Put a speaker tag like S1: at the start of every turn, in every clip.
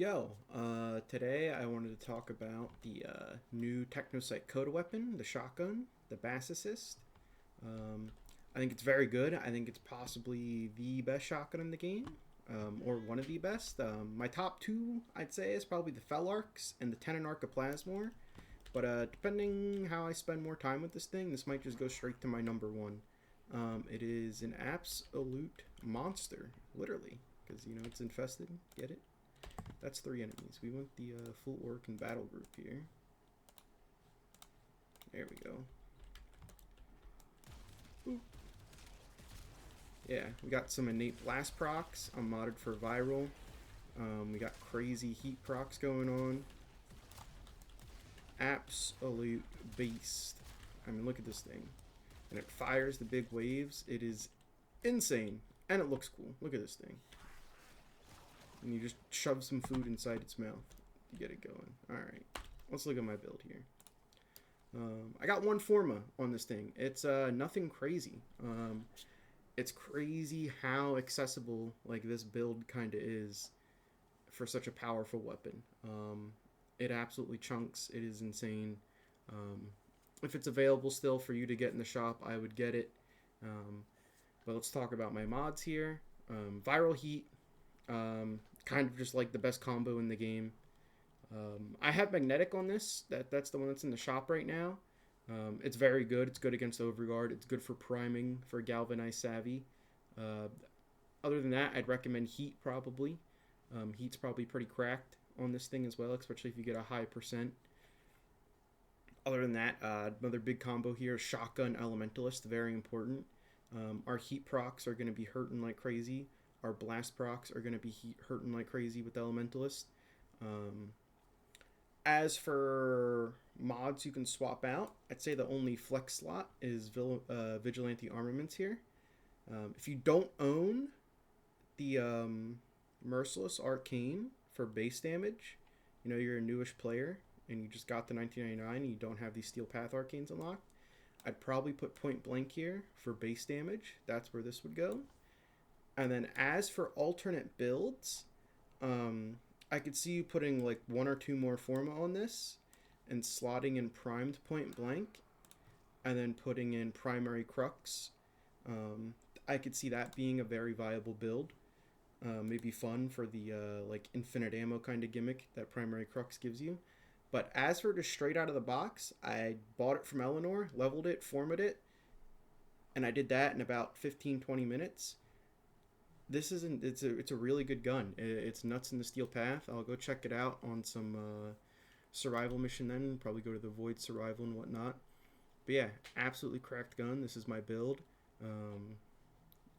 S1: Today I wanted to talk about the new Technocyte Coda weapon, the shotgun, the Bassocyst. Um, I think it's very good. I think it's possibly the best shotgun in the game, or one of the best. My top two, I'd say, is probably the Felarks and the Tenonarch of Plasmor. But depending how I spend more time with this thing, this might just go straight to my number one. It is an absolute monster, literally, because it's infested. Get it? That's three enemies. We want the full orc and battle group here. There we go. Ooh. Yeah, we got some innate blast procs. I'm modded for viral. We got crazy heat procs going on. Absolute beast. I mean, look at this thing. And it fires the big waves. It is insane. And it looks cool. Look at this thing. And you just shove some food inside its mouth to get it going. Alright, let's look at my build here. I got one Forma on this thing. It's nothing crazy. It's crazy how accessible like this build kind of is for such a powerful weapon. It absolutely chunks. It is insane. If it's available still for you to get in the shop, I would get it. But let's talk about my mods here. Viral Heat. Kind of just like the best combo in the game. I have Magnetic on this. That's the one that's in the shop right now. It's very good. It's good against Overguard. It's good for priming, for Galvanized Savvy. Other than that, I'd recommend Heat probably. Heat's probably pretty cracked on this thing as well, especially if you get a high percent. Other than that, another big combo here, Shotgun Elementalist, very important. Our Heat procs are going to be hurting like crazy. Our blast procs are going to be hurting like crazy with Elementalist. As for mods you can swap out, I'd say the only flex slot is Vigilante Armaments here. If you don't own the Merciless Arcane for base damage, you're a newish player and you just got the 1999 and you don't have these Steel Path Arcanes unlocked, I'd probably put Point Blank here for base damage. That's where this would go. And then as for alternate builds, I could see you putting like one or two more Forma on this and slotting in primed Point Blank and then putting in primary Crux. I could see that being a very viable build. Maybe fun for the like infinite ammo kind of gimmick that primary Crux gives you. But as for just straight out of the box, I bought it from Eleanor, leveled it, formatted it, and I did that in about 15-20 minutes. This isn't. It's a really good gun. It's nuts in the Steel Path. I'll go check it out on some survival mission. Then probably go to the Void survival and whatnot. But yeah, absolutely cracked gun. This is my build.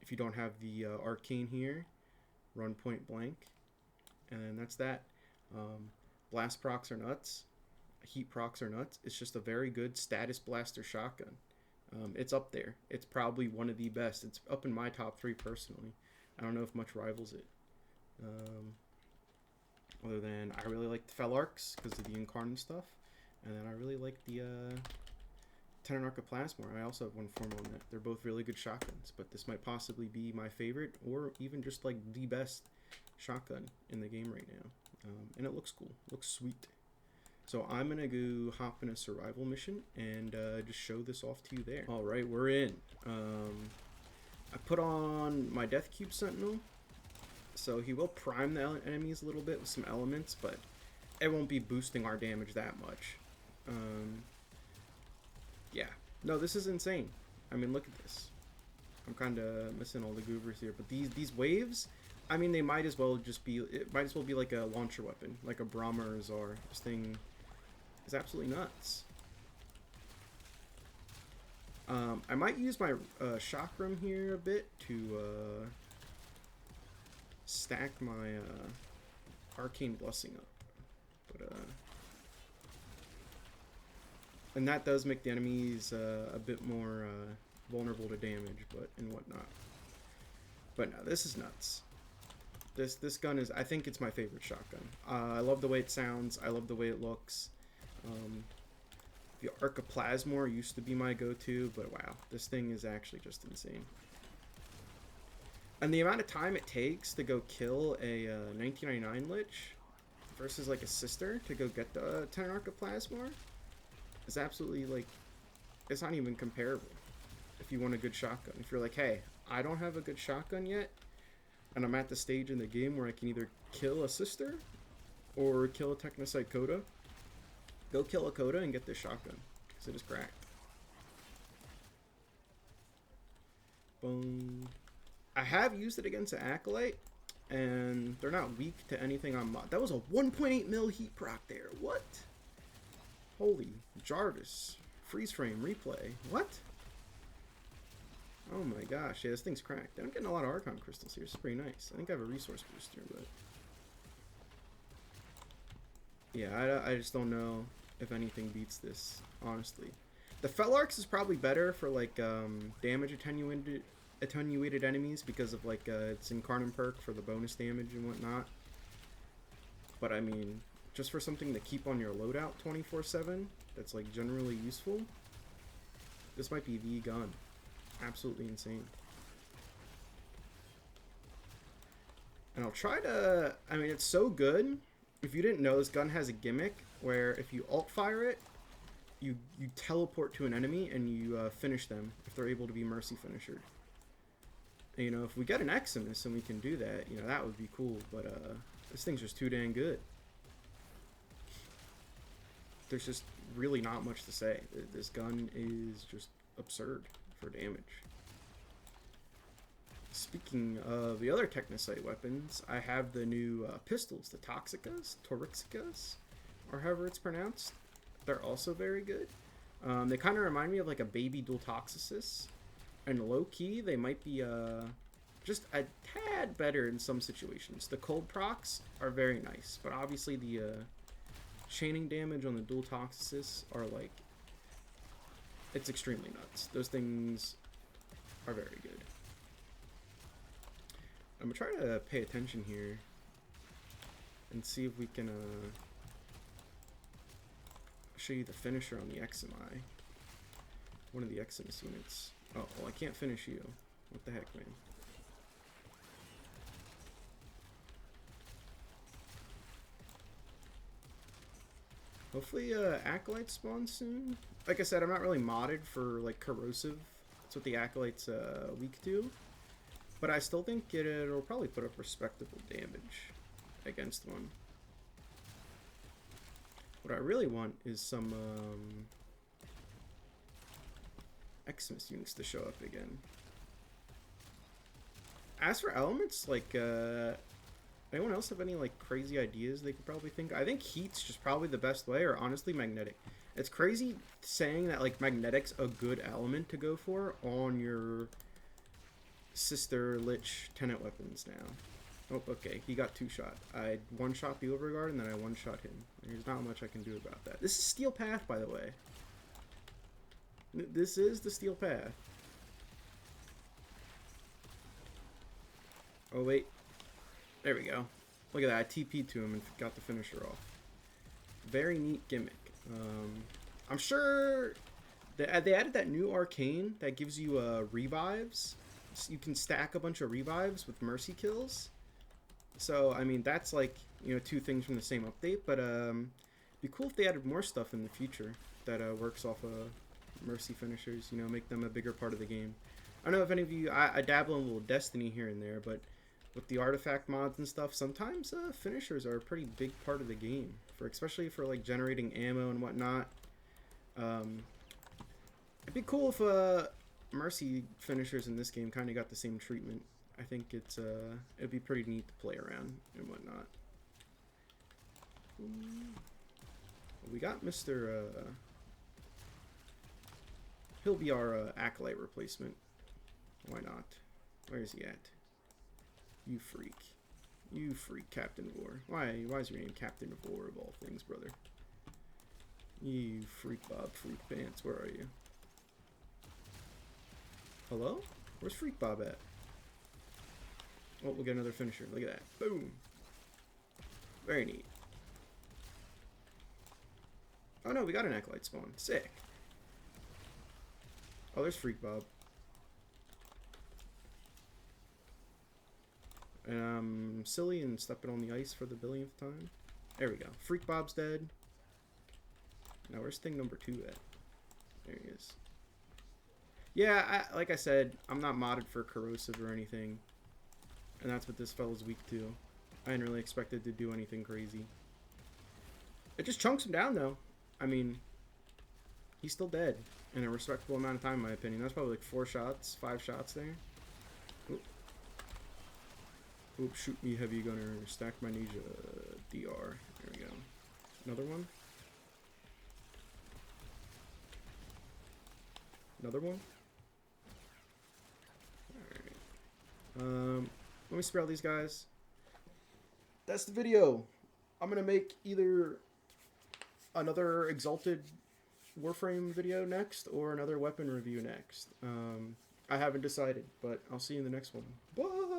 S1: If you don't have the arcane here, run Point Blank, and that's that. Blast procs are nuts. Heat procs are nuts. It's just a very good status blaster shotgun. It's up there. It's probably one of the best. It's up in my top 3 personally. I don't know if much rivals it. Other than I really like the Felarks because of the Incarnate stuff. And then I really like the Tenonarch of Plasmor. I also have one form on that. They're both really good shotguns. But this might possibly be my favorite or even just like the best shotgun in the game right now. And it looks cool. Looks sweet. So I'm going to go hop in a survival mission and just show this off to you there. Alright, we're in. I put on my Death Cube Sentinel, so he will prime the enemies a little bit with some elements, but it won't be boosting our damage that much. Yeah. No, this is insane. I mean, look at this. I'm kind of missing all the goobers here, but these waves, I mean, they might as well just be, it might as well be like a launcher weapon, like a Brahma or Zar. This thing is absolutely nuts. I might use my chakram here a bit to stack my arcane blessing up, but and that does make the enemies a bit more vulnerable to damage, but and whatnot. But no, this is nuts. This gun is, I think it's my favorite shotgun. I love the way it sounds. I love the way it looks. The Arc of Plasmor used to be my go-to, but wow, this thing is actually just insane. And the amount of time it takes to go kill a 1999 Lich versus like a sister to go get the Tenarch of Plasmor is absolutely like, it's not even comparable. If you want a good shotgun, if you're like, hey, I don't have a good shotgun yet, and I'm at the stage in the game where I can either kill a sister or kill a Technocyte Coda, go kill a Coda and get this shotgun, because it is cracked. Boom. I have used it against an Acolyte, and they're not weak to anything on mod. That was a 1.8 mil heat proc there. What? Holy Jarvis. Freeze frame replay. What? Oh my gosh. Yeah, this thing's cracked. I'm getting a lot of Archon crystals here. It's pretty nice. I think I have a resource booster, but yeah, I just don't know if anything beats this, honestly. The Felarx is probably better for like damage attenuated enemies because of like its Incarnate perk for the bonus damage and whatnot. But I mean, just for something to keep on your loadout 24/7, that's like generally useful, this might be the gun. Absolutely insane. And I'll try to, I mean, it's so good. If you didn't know, this gun has a gimmick where if you alt fire it, you teleport to an enemy and you finish them if they're able to be mercy finishered. And, you know, if we get an Eximus and we can do that, you know, that would be cool. But this thing's just too dang good. There's just really not much to say. This gun is just absurd for damage. Speaking of the other Technocyte weapons, I have the new pistols, the Torixicas, or however it's pronounced. They're also very good. They kind of remind me of like a baby dual Toxicist, and low key they might be just a tad better in some situations. The cold procs are very nice, but obviously the chaining damage on the dual Toxicists are like, it's extremely nuts. Those things are very good. I'm gonna try to pay attention here and see if we can show you the finisher on the XMI. One of the Eximus units. Oh, well, I can't finish you. What the heck, man? Hopefully Acolyte spawns soon. Like I said, I'm not really modded for like corrosive. That's what the Acolyte's weak to. But I still think it'll probably put up respectable damage against one. What I really want is some Eximus units to show up again. As for elements, like anyone else have any like crazy ideas they could probably think? I think heat's just probably the best way, or honestly magnetic. It's crazy saying that like magnetic's a good element to go for on your sister lich tenant weapons now. Oh, okay, he got two-shot. I one-shot the overguard and then I one-shot him. There's not much I can do about that. This is Steel Path, by the way. This is the Steel Path. Oh, wait. There we go. Look at that. I TP'd to him and got the finisher off. Very neat gimmick. I'm sure they added that new arcane that gives you revives. So you can stack a bunch of revives with mercy kills. So, I mean, that's like, you know, two things from the same update. But it'd be cool if they added more stuff in the future that works off of mercy finishers, you know, make them a bigger part of the game. I don't know if any of you, I dabble in a little Destiny here and there, but with the artifact mods and stuff, sometimes finishers are a pretty big part of the game, especially for like generating ammo and whatnot. It'd be cool if mercy finishers in this game kind of got the same treatment. I think it'd be pretty neat to play around and whatnot. We got Mr. He'll be our Acolyte replacement. Why not? Where is he at? You freak. You freak, Captain of War. Why is your name Captain of War of all things, brother? You freak Bob, freak pants. Where are you? Hello? Where's Freak Bob at? Oh, we'll get another finisher. Look at that. Boom. Very neat. Oh no, we got an Acolyte spawn. Sick. Oh, there's Freak Bob. And I'm silly and stepping on the ice for the billionth time. There we go. Freak Bob's dead. Now, where's thing number 2 at? There he is. Yeah, like I said, I'm not modded for corrosive or anything. And that's what this fella's weak to. I didn't really expect it to do anything crazy. It just chunks him down, though. I mean, he's still dead in a respectable amount of time, in my opinion. That's probably like 4 shots, 5 shots there. Oop. Oop, shoot me, heavy gunner. Stack my ninja. DR. There we go. Another one. Another one. Alright. Let me spare all these guys. That's the video. I'm gonna make either another Exalted Warframe video next or another weapon review next. I haven't decided, but I'll see you in the next one. Bye!